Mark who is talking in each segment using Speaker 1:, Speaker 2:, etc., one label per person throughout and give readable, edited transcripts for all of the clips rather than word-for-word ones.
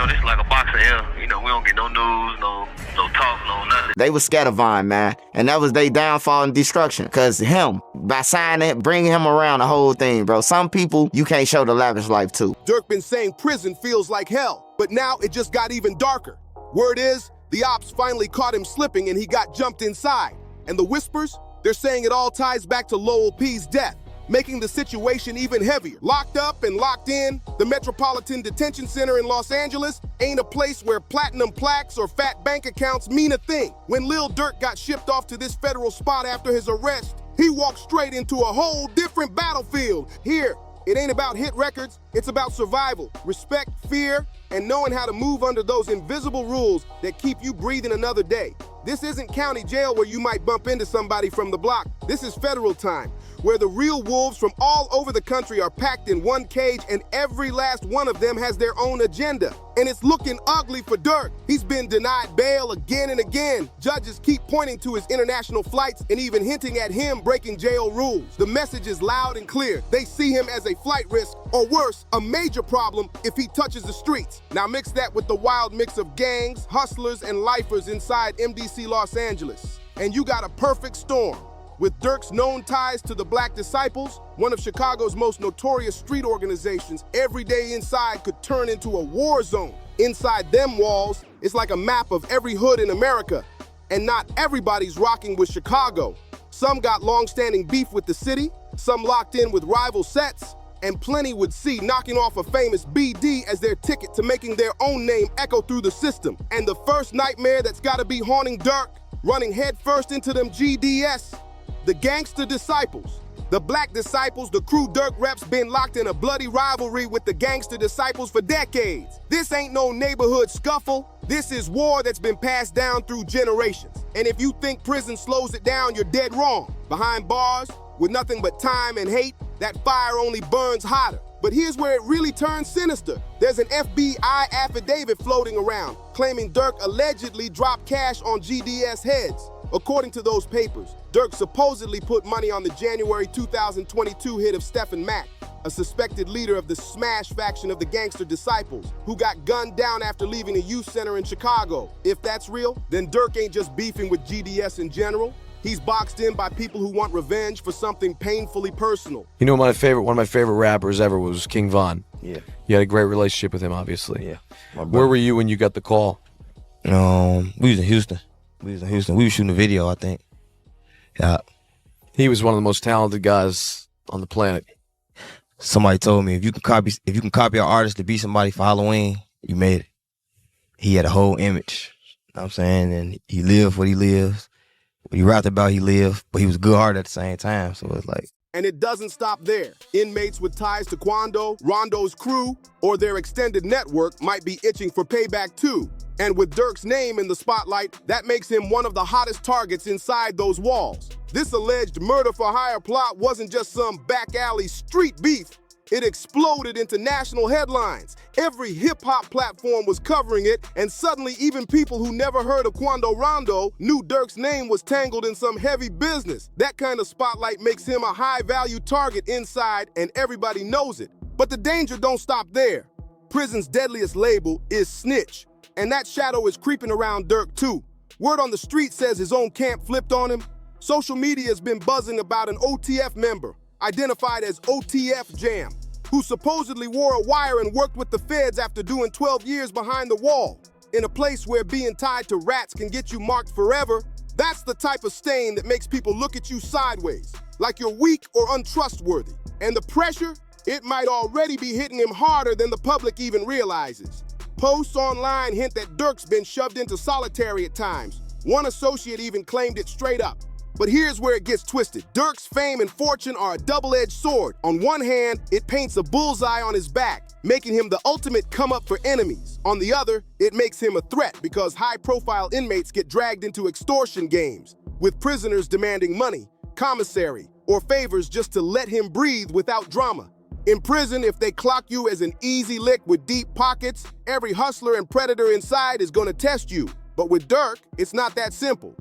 Speaker 1: this is like a boxing here. We don't get no news, no talk, no nothing.
Speaker 2: They was scattervine, man. And that was their downfall and destruction. Because him, by signing, bringing him around the whole thing, bro. Some people, you can't show the lavish life to.
Speaker 3: Durk been saying prison feels like hell, but now it just got even darker. Word is, the ops finally caught him slipping and he got jumped inside. And the whispers, they're saying it all ties back to Lil P's death, making the situation even heavier. Locked up and locked in, the Metropolitan Detention Center in Los Angeles ain't a place where platinum plaques or fat bank accounts mean a thing. When Lil Durk got shipped off to this federal spot after his arrest, he walked straight into a whole different battlefield. Here, it ain't about hit records, it's about survival, respect, fear, and knowing how to move under those invisible rules that keep you breathing another day. This isn't county jail where you might bump into somebody from the block. This is federal time, where the real wolves from all over the country are packed in one cage and every last one of them has their own agenda. And it's looking ugly for Durk. He's been denied bail again and again. Judges keep pointing to his international flights and even hinting at him breaking jail rules. The message is loud and clear. They see him as a flight risk, or worse, a major problem if he touches the streets. Now mix that with the wild mix of gangs, hustlers, and lifers inside MDC Los Angeles, and you got a perfect storm. With Durk's known ties to the Black Disciples, one of Chicago's most notorious street organizations, every day inside could turn into a war zone. Inside them walls, it's like a map of every hood in America, and not everybody's rocking with Chicago. Some got long-standing beef with the city, some locked in with rival sets, and plenty would see knocking off a famous BD as their ticket to making their own name echo through the system. And the first nightmare that's gotta be haunting Durk, running headfirst into them GDS, the gangster disciples. The Black Disciples, the crew Durk reps, been locked in a bloody rivalry with the gangster disciples for decades. This ain't no neighborhood scuffle. This is war that's been passed down through generations. And if you think prison slows it down, you're dead wrong. Behind bars, with nothing but time and hate, that fire only burns hotter. But here's where it really turns sinister. There's an FBI affidavit floating around claiming Durk allegedly dropped cash on GDS heads. According to those papers, Durk supposedly put money on the January 2022 hit of Stephen Mack, a suspected leader of the Smash faction of the gangster disciples, who got gunned down after leaving a youth center in Chicago. If that's real, then Durk ain't just beefing with GDS in general. He's boxed in by people who want revenge for something painfully personal.
Speaker 4: You know, one of my favorite rappers ever was King Von.
Speaker 5: Yeah.
Speaker 4: You had a great relationship with him, obviously.
Speaker 5: Yeah.
Speaker 4: Where were you when you got the call?
Speaker 5: We was in Houston. We were shooting a video, I think. Yeah.
Speaker 4: He was one of the most talented guys on the planet.
Speaker 5: Somebody told me if you can copy an artist to be somebody for Halloween, you made it. He had a whole image. You know what I'm saying? And he lived what he lives. What he rapped about, he lived, but he was good-hearted at the same time, so it's like.
Speaker 3: And it doesn't stop there. Inmates with ties to Quando, Rondo's crew, or their extended network might be itching for payback too. And with Durk's name in the spotlight, that makes him one of the hottest targets inside those walls. This alleged murder-for-hire plot wasn't just some back-alley street beef. It exploded into national headlines. Every hip-hop platform was covering it, and suddenly even people who never heard of Quando Rondo knew Durk's name was tangled in some heavy business. That kind of spotlight makes him a high-value target inside, and everybody knows it. But the danger don't stop there. Prison's deadliest label is snitch, and that shadow is creeping around Durk too. Word on the street says his own camp flipped on him. Social media has been buzzing about an OTF member, identified as OTF Jam, who supposedly wore a wire and worked with the feds after doing 12 years behind the wall. In a place where being tied to rats can get you marked forever, that's the type of stain that makes people look at you sideways, like you're weak or untrustworthy. And the pressure, it might already be hitting him harder than the public even realizes. Posts online hint that Durk's been shoved into solitary at times. One associate even claimed it straight up. But here's where it gets twisted. Durk's fame and fortune are a double-edged sword. On one hand, it paints a bullseye on his back, making him the ultimate come-up for enemies. On the other, it makes him a threat because high-profile inmates get dragged into extortion games, with prisoners demanding money, commissary, or favors just to let him breathe without drama. In prison, if they clock you as an easy lick with deep pockets, every hustler and predator inside is gonna test you. But with Durk, it's not that simple.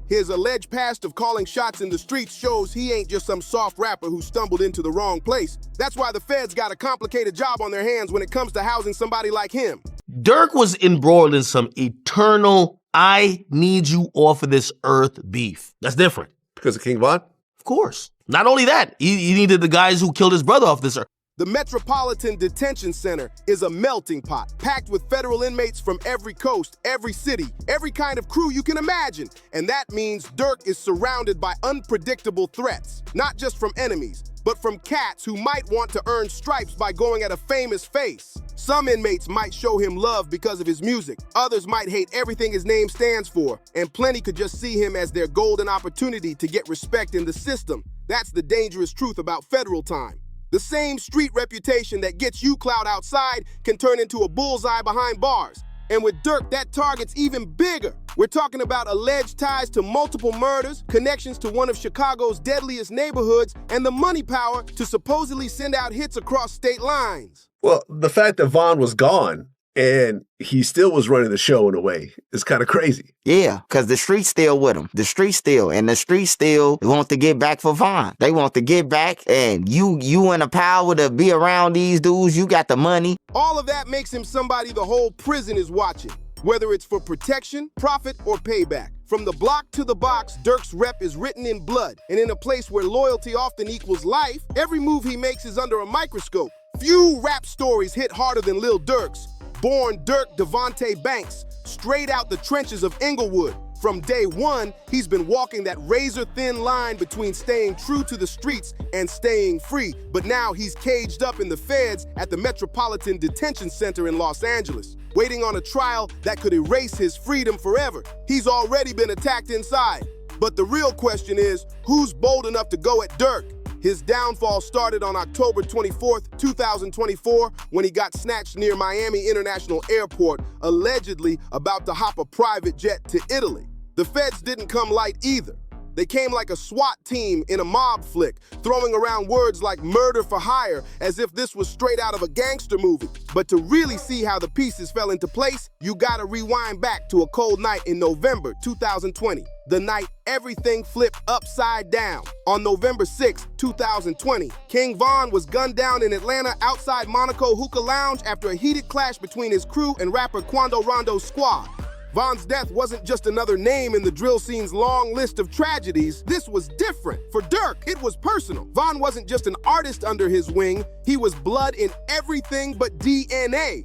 Speaker 3: His alleged past of calling shots in the streets shows he ain't just some soft rapper who stumbled into the wrong place. That's why the feds got a complicated job on their hands when it comes to housing somebody like him.
Speaker 6: Durk was embroiled in some eternal, I need you off of this earth beef. That's different.
Speaker 7: Because of King Von?
Speaker 6: Of course. Not only that, he needed the guys who killed his brother off this earth.
Speaker 3: The Metropolitan Detention Center is a melting pot, packed with federal inmates from every coast, every city, every kind of crew you can imagine. And that means Durk is surrounded by unpredictable threats, not just from enemies, but from cats who might want to earn stripes by going at a famous face. Some inmates might show him love because of his music. Others might hate everything his name stands for. And plenty could just see him as their golden opportunity to get respect in the system. That's the dangerous truth about federal time. The same street reputation that gets you clout outside can turn into a bullseye behind bars. And with Durk, that target's even bigger. We're talking about alleged ties to multiple murders, connections to one of Chicago's deadliest neighborhoods, and the money power to supposedly send out hits across state lines.
Speaker 7: Well, the fact that Von was gone and he still was running the show in a way is kind of crazy.
Speaker 2: Yeah, because the street's still with him. The street still. And the street still want to get back for Von. They want to get back, and you in the power to be around these dudes. You got the money.
Speaker 3: All of that makes him somebody the whole prison is watching, whether it's for protection, profit, or payback. From the block to the box, Durk's rep is written in blood. And in a place where loyalty often equals life, every move he makes is under a microscope. Few rap stories hit harder than Lil Durk's. Born Durk Devontae Banks, straight out the trenches of Inglewood. From day one, he's been walking that razor-thin line between staying true to the streets and staying free. But now he's caged up in the feds at the Metropolitan Detention Center in Los Angeles, waiting on a trial that could erase his freedom forever. He's already been attacked inside. But the real question is, who's bold enough to go at Durk? His downfall started on October 24th, 2024, when he got snatched near Miami International Airport, allegedly about to hop a private jet to Italy. The feds didn't come light either. They came like a SWAT team in a mob flick, throwing around words like murder for hire as if this was straight out of a gangster movie. But to really see how the pieces fell into place, you gotta rewind back to a cold night in November 2020, the night everything flipped upside down. On November 6, 2020, King Von was gunned down in Atlanta outside Monaco Hookah Lounge after a heated clash between his crew and rapper Quando Rondo's squad. Von's death wasn't just another name in the drill scene's long list of tragedies. This was different. For Durk, it was personal. Von wasn't just an artist under his wing, he was blood in everything but DNA.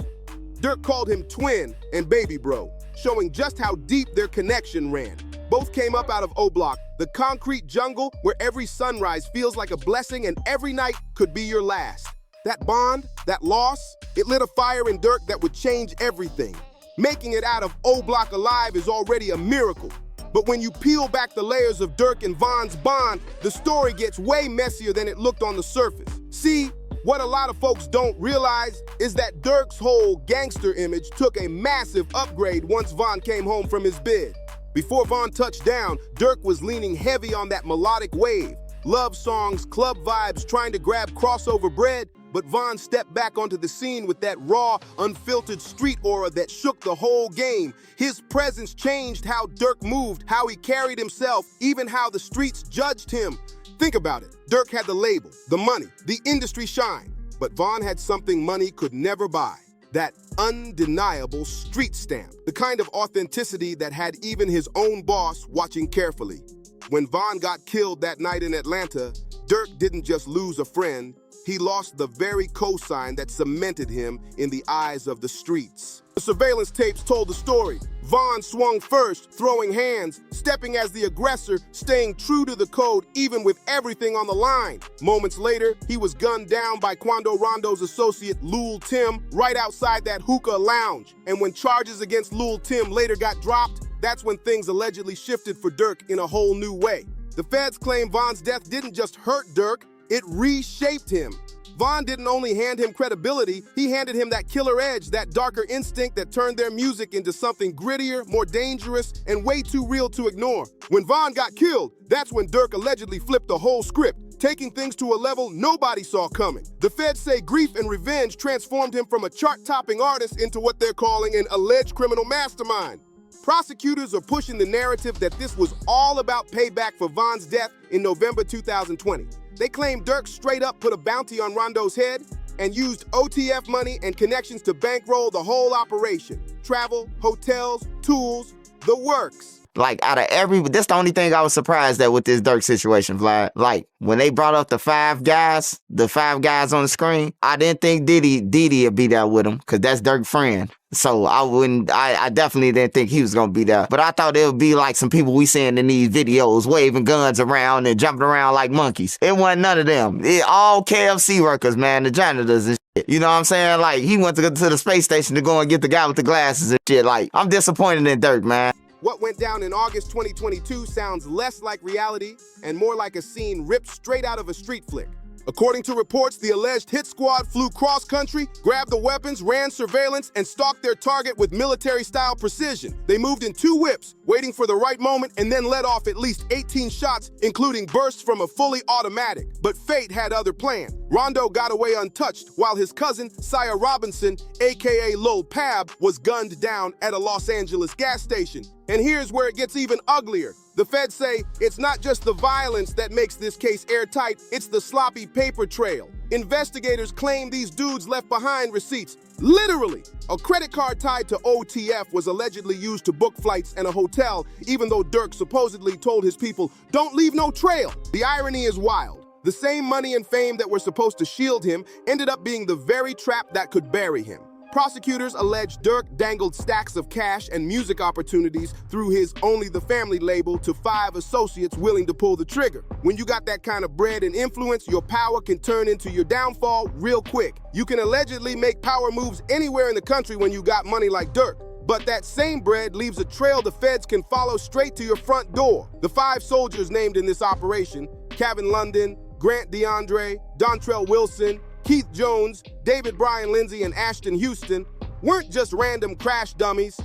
Speaker 3: Durk called him twin and baby bro, showing just how deep their connection ran. Both came up out of O-Block, the concrete jungle where every sunrise feels like a blessing and every night could be your last. That bond, that loss, it lit a fire in Durk that would change everything. Making it out of O-Block alive is already a miracle. But when you peel back the layers of Durk and Von's bond, the story gets way messier than it looked on the surface. See, what a lot of folks don't realize is that Durk's whole gangster image took a massive upgrade once Von came home from his bid. Before Von touched down, Durk was leaning heavy on that melodic wave. Love songs, club vibes, trying to grab crossover bread. But Von stepped back onto the scene with that raw, unfiltered street aura that shook the whole game. His presence changed how Durk moved, how he carried himself, even how the streets judged him. Think about it. Durk had the label, the money, the industry shine. But Von had something money could never buy. That undeniable street stamp. The kind of authenticity that had even his own boss watching carefully. When Von got killed that night in Atlanta, Durk didn't just lose a friend, he lost the very cosign that cemented him in the eyes of the streets. The surveillance tapes told the story. Von swung first, throwing hands, stepping as the aggressor, staying true to the code even with everything on the line. Moments later, he was gunned down by Quando Rondo's associate Lil Tim right outside that hookah lounge. And when charges against Lil Tim later got dropped, that's when things allegedly shifted for Durk in a whole new way. The feds claim Von's death didn't just hurt Durk, it reshaped him. Von didn't only hand him credibility, he handed him that killer edge, that darker instinct that turned their music into something grittier, more dangerous, and way too real to ignore. When Von got killed, that's when Durk allegedly flipped the whole script, taking things to a level nobody saw coming. The feds say grief and revenge transformed him from a chart-topping artist into what they're calling an alleged criminal mastermind. Prosecutors are pushing the narrative that this was all about payback for Von's death in November 2020. They claim Durk straight up put a bounty on Rondo's head, and used OTF money and connections to bankroll the whole operation. Travel, hotels, tools, the works.
Speaker 2: Like, out of this the only thing I was surprised at with this Durk situation, Vlad. Like, when they brought up the five guys on the screen, I didn't think Diddy would be there with him, because that's Durk's friend. So I definitely didn't think he was going to be there. But I thought it would be like some people we seeing in these videos waving guns around and jumping around like monkeys. It wasn't none of them. All KFC workers, man, the janitors and shit. You know what I'm saying? Like, he went to the space station to go and get the guy with the glasses and shit. Like, I'm disappointed in Durk, man.
Speaker 3: What went down in August 2022 sounds less like reality and more like a scene ripped straight out of a street flick. According to reports, the alleged hit squad flew cross-country, grabbed the weapons, ran surveillance, and stalked their target with military-style precision. They moved in 2 whips, waiting for the right moment, and then let off at least 18 shots, including bursts from a fully automatic. But fate had other plans. Rondo got away untouched, while his cousin, Sire Robinson, aka Lil Pab, was gunned down at a Los Angeles gas station. And here's where it gets even uglier. The feds say it's not just the violence that makes this case airtight, it's the sloppy paper trail. Investigators claim these dudes left behind receipts. Literally! A credit card tied to OTF was allegedly used to book flights and a hotel, even though Durk supposedly told his people, "Don't leave no trail." The irony is wild. The same money and fame that were supposed to shield him ended up being the very trap that could bury him. Prosecutors allege Durk dangled stacks of cash and music opportunities through his Only the Family label to 5 associates willing to pull the trigger. When you got that kind of bread and influence, your power can turn into your downfall real quick. You can allegedly make power moves anywhere in the country when you got money like Durk. But that same bread leaves a trail the feds can follow straight to your front door. The 5 soldiers named in this operation, Kevin London, Grant DeAndre, Dontrell Wilson, Keith Jones, David Brian Lindsay, and Ashton Houston, weren't just random crash dummies.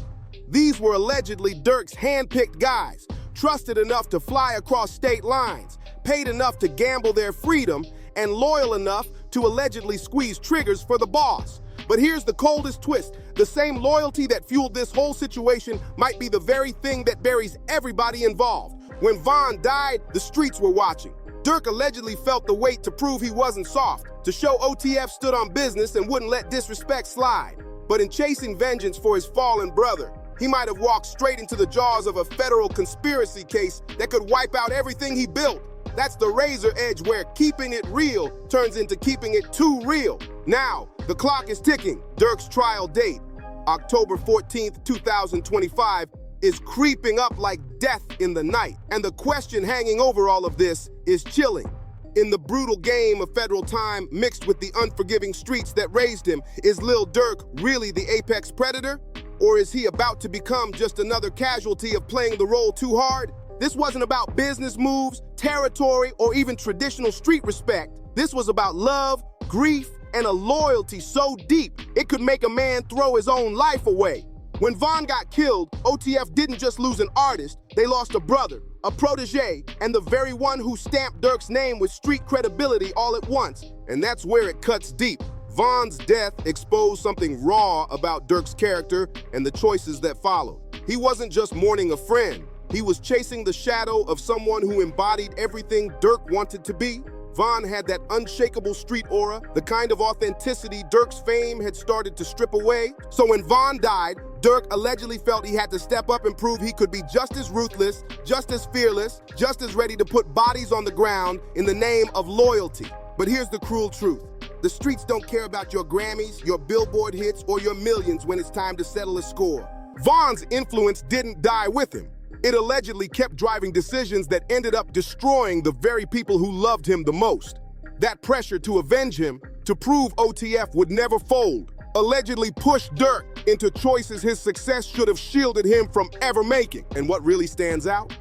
Speaker 3: These were allegedly Durk's hand-picked guys, trusted enough to fly across state lines, paid enough to gamble their freedom, and loyal enough to allegedly squeeze triggers for the boss. But here's the coldest twist. The same loyalty that fueled this whole situation might be the very thing that buries everybody involved. When Von died, the streets were watching. Durk allegedly felt the weight to prove he wasn't soft, to show OTF stood on business and wouldn't let disrespect slide. But in chasing vengeance for his fallen brother, he might have walked straight into the jaws of a federal conspiracy case that could wipe out everything he built. That's the razor edge where keeping it real turns into keeping it too real. Now, the clock is ticking. Durk's trial date, October 14th, 2025, is creeping up like death in the night. And the question hanging over all of this is chilling. In the brutal game of federal time mixed with the unforgiving streets that raised him, is Lil Durk really the apex predator? Or is he about to become just another casualty of playing the role too hard? This wasn't about business moves, territory, or even traditional street respect. This was about love, grief, and a loyalty so deep it could make a man throw his own life away. When Von got killed, OTF didn't just lose an artist, they lost a brother, a protege, and the very one who stamped Durk's name with street credibility all at once. And that's where it cuts deep. Von's death exposed something raw about Durk's character and the choices that followed. He wasn't just mourning a friend, he was chasing the shadow of someone who embodied everything Durk wanted to be. Von had that unshakable street aura, the kind of authenticity Durk's fame had started to strip away. So when Von died, Durk allegedly felt he had to step up and prove he could be just as ruthless, just as fearless, just as ready to put bodies on the ground in the name of loyalty. But here's the cruel truth. The streets don't care about your Grammys, your Billboard hits, or your millions when it's time to settle a score. Von's influence didn't die with him. It allegedly kept driving decisions that ended up destroying the very people who loved him the most. That pressure to avenge him, to prove OTF would never fold, allegedly pushed Durk into choices his success should have shielded him from ever making. And what really stands out?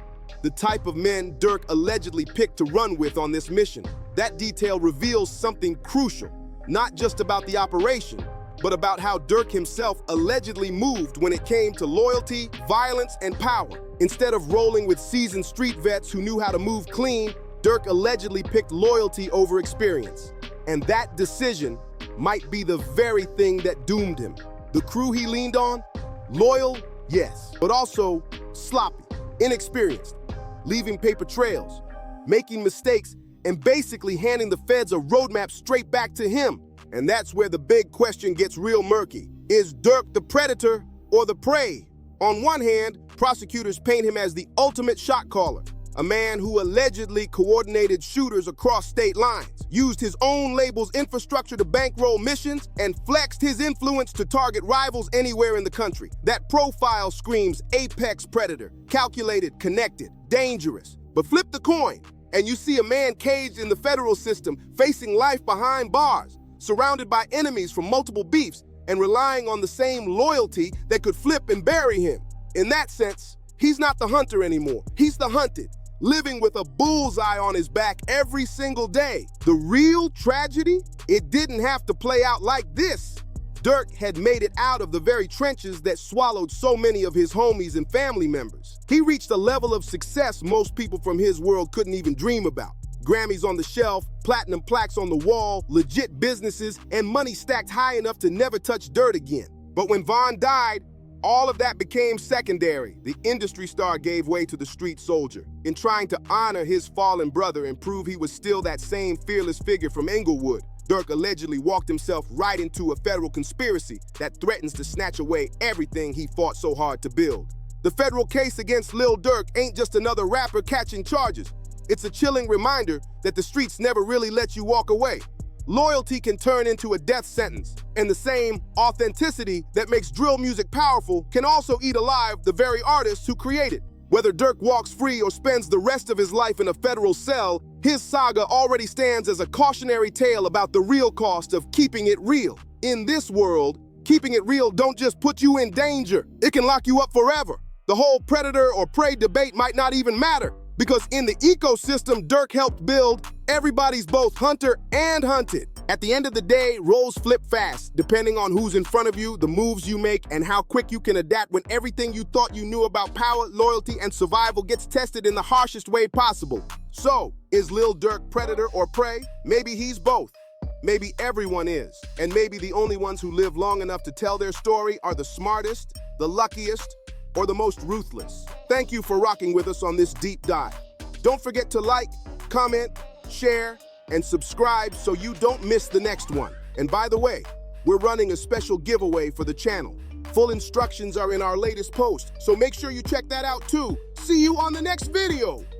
Speaker 3: The type of men Durk allegedly picked to run with on this mission. That detail reveals something crucial, not just about the operation, but about how Durk himself allegedly moved when it came to loyalty, violence, and power. Instead of rolling with seasoned street vets who knew how to move clean, Durk allegedly picked loyalty over experience. And that decision might be the very thing that doomed him. The crew he leaned on? Loyal, yes, but also sloppy, inexperienced, leaving paper trails, making mistakes, and basically handing the feds a roadmap straight back to him. And that's where the big question gets real murky. Is Durk the predator or the prey? On one hand, prosecutors paint him as the ultimate shot caller, a man who allegedly coordinated shooters across state lines, used his own label's infrastructure to bankroll missions, and flexed his influence to target rivals anywhere in the country. That profile screams apex predator, calculated, connected, dangerous. But flip the coin, and you see a man caged in the federal system, facing life behind bars, surrounded by enemies from multiple beefs, and relying on the same loyalty that could flip and bury him. In that sense, he's not the hunter anymore. He's the hunted, living with a bullseye on his back every single day. The real tragedy? It didn't have to play out like this. Durk had made it out of the very trenches that swallowed so many of his homies and family members. He reached a level of success most people from his world couldn't even dream about. Grammys on the shelf, platinum plaques on the wall, legit businesses, and money stacked high enough to never touch dirt again. But when Von died, all of that became secondary. The industry star gave way to the street soldier. In trying to honor his fallen brother and prove he was still that same fearless figure from Inglewood, Durk allegedly walked himself right into a federal conspiracy that threatens to snatch away everything he fought so hard to build. The federal case against Lil Durk ain't just another rapper catching charges. It's a chilling reminder that the streets never really let you walk away. Loyalty can turn into a death sentence, and the same authenticity that makes drill music powerful can also eat alive the very artists who create it. Whether Durk walks free or spends the rest of his life in a federal cell, his saga already stands as a cautionary tale about the real cost of keeping it real. In this world, keeping it real don't just put you in danger, it can lock you up forever. The whole predator or prey debate might not even matter, because in the ecosystem Durk helped build, everybody's both hunter and hunted. At the end of the day, roles flip fast, depending on who's in front of you, the moves you make, and how quick you can adapt when everything you thought you knew about power, loyalty, and survival gets tested in the harshest way possible. So, is Lil Durk predator or prey? Maybe he's both. Maybe everyone is. And maybe the only ones who live long enough to tell their story are the smartest, the luckiest, or the most ruthless. Thank you for rocking with us on this deep dive. Don't forget to like, comment, share, and subscribe so you don't miss the next one. And by the way, we're running a special giveaway for the channel. Full instructions are in our latest post, so make sure you check that out too. See you on the next video.